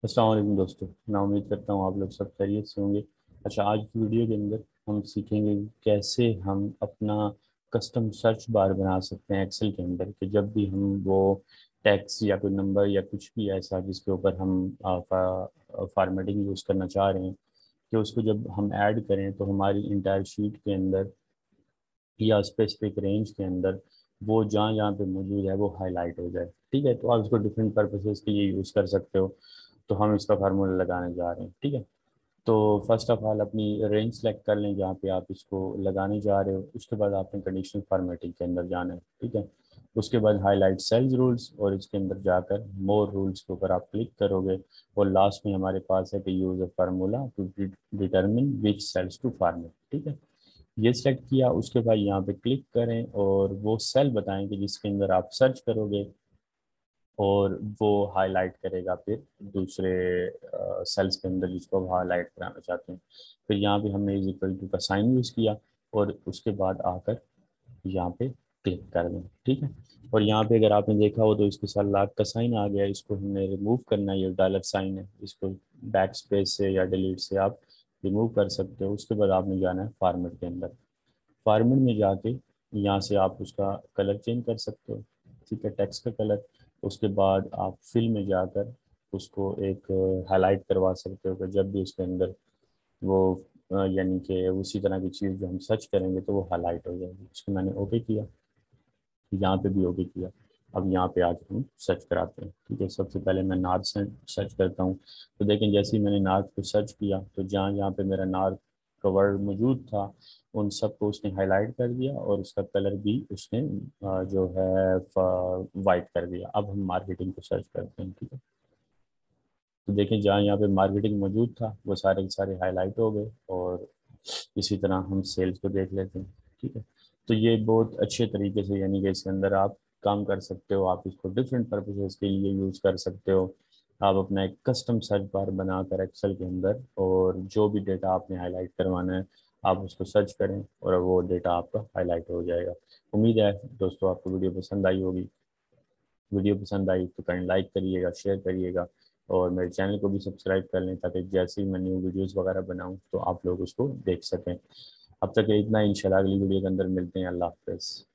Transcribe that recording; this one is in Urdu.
السلام علیکم دوستوں، میں امید کرتا ہوں آپ لوگ سب خیریت سے ہوں گے۔ اچھا، آج کی ویڈیو کے اندر ہم سیکھیں گے کیسے ہم اپنا کسٹم سرچ بار بنا سکتے ہیں ایکسل کے اندر، کہ جب بھی ہم وہ ٹیکس یا کوئی نمبر یا کچھ بھی ایسا جس کے اوپر ہم فارمیٹنگ یوز کرنا چاہ رہے ہیں، کہ اس کو جب ہم ایڈ کریں تو ہماری انٹائر شیٹ کے اندر یا اسپیسیفک رینج کے اندر وہ جہاں جہاں پہ موجود ہے وہ ہائی لائٹ ہو جائے۔ ٹھیک ہے، تو آپ اس کو ڈفرینٹ پرپسز کے لیے یوز کر سکتے ہو۔ تو ہم اس کا فارمولا لگانے جا رہے ہیں، ٹھیک ہے۔ تو فرسٹ آف آل اپنی رینج سلیکٹ کر لیں جہاں پہ آپ اس کو لگانے جا رہے ہو۔ اس کے بعد آپ نے کنڈیشنل فارمیٹنگ کے اندر جانا ہے، ٹھیک ہے۔ اس کے بعد ہائی لائٹ سیلز رولز، اور اس کے اندر جا کر مور رولز کے اوپر آپ کلک کرو گے، اور لاسٹ میں ہمارے پاس ہے کہ use a formula to determine which cells to format, ٹھیک ہے۔ یہ سلیکٹ کیا، اس کے بعد یہاں پہ کلک کریں اور وہ سیل بتائیں کہ جس کے اندر آپ سرچ کرو گے، اور وہ ہائی لائٹ کرے گا پھر دوسرے سیلس کے اندر جس کو آپ ہائی لائٹ کرانا چاہتے ہیں۔ پھر یہاں پہ ہم نے از اکول ٹو کا سائن یوز کیا، اور اس کے بعد آ کر یہاں پہ کلک کر دیں، ٹھیک ہے۔ اور یہاں پہ اگر آپ نے دیکھا ہو تو اس کے ساتھ لاکھ کا سائن آ گیا، اس کو ہم نے ریموو کرنا ہے، یہ ڈالر سائن ہے، اس کو بیک اسپیس سے یا ڈیلیٹ سے آپ ریموو کر سکتے ہو۔ اس کے بعد آپ نے جانا ہے فارمیٹ کے اندر۔ فارمیٹ میں جا کے یہاں سے آپ اس کا کلر چینج کر سکتے ہو، ٹھیک ہے، ٹیکسٹ کا کلر۔ اس کے بعد آپ فل میں جا کر اس کو ایک ہائی لائٹ کروا سکتے ہو، کہ جب بھی اس کے اندر وہ یعنی کہ اسی طرح کی چیز جو ہم سرچ کریں گے تو وہ ہائی لائٹ ہو جائے گی۔ اس کو میں نے اوکے کیا، یہاں پہ بھی اوکے کیا۔ اب یہاں پہ آ کے ہم سرچ کراتے ہیں، ٹھیک ہے۔ سب سے پہلے میں نارتھ سے سرچ کرتا ہوں، تو دیکھیں جیسے ہی میں نے نارتھ کو سرچ کیا تو جہاں جہاں پہ میرا نارتھ کا ورڈ موجود تھا ان سب کو اس نے ہائی لائٹ کر دیا، اور اس کا کلر بھی اس نے جو ہے وائٹ کر دیا۔ اب ہم مارکیٹنگ کو سرچ کرتے ہیں، ٹھیک ہے۔ تو دیکھیں جہاں یہاں پہ مارکیٹنگ موجود تھا وہ سارے کے سارے ہائی لائٹ ہو گئے، اور اسی طرح ہم سیلز کو دیکھ لیتے ہیں، ٹھیک ہے۔ تو یہ بہت اچھے طریقے سے یعنی کہ اس کے اندر آپ کام کر سکتے ہو، آپ اس کو ڈفرینٹ پرپسز کے لیے یوز کر سکتے ہو۔ آپ اپنا ایک کسٹم سرچ بار بنا کر ایکسل کے اندر، اور جو بھی ڈیٹا آپ نے ہائی لائٹ کروانا ہے آپ اس کو سرچ کریں اور وہ ڈیٹا آپ کا ہائی لائٹ ہو جائے گا۔ امید ہے دوستوں آپ کو ویڈیو پسند آئی ہوگی۔ ویڈیو پسند آئی تو کہیں لائک کریے گا، شیئر کریے گا، اور میرے چینل کو بھی سبسکرائب کر لیں تاکہ جیسے ہی میں نیو ویڈیوز وغیرہ بناؤں تو آپ لوگ اس کو دیکھ سکیں۔ اب تک اتنا ہی، انشاءاللہ اگلی ویڈیو کے اندر ملتے ہیں۔ اللہ حافظ۔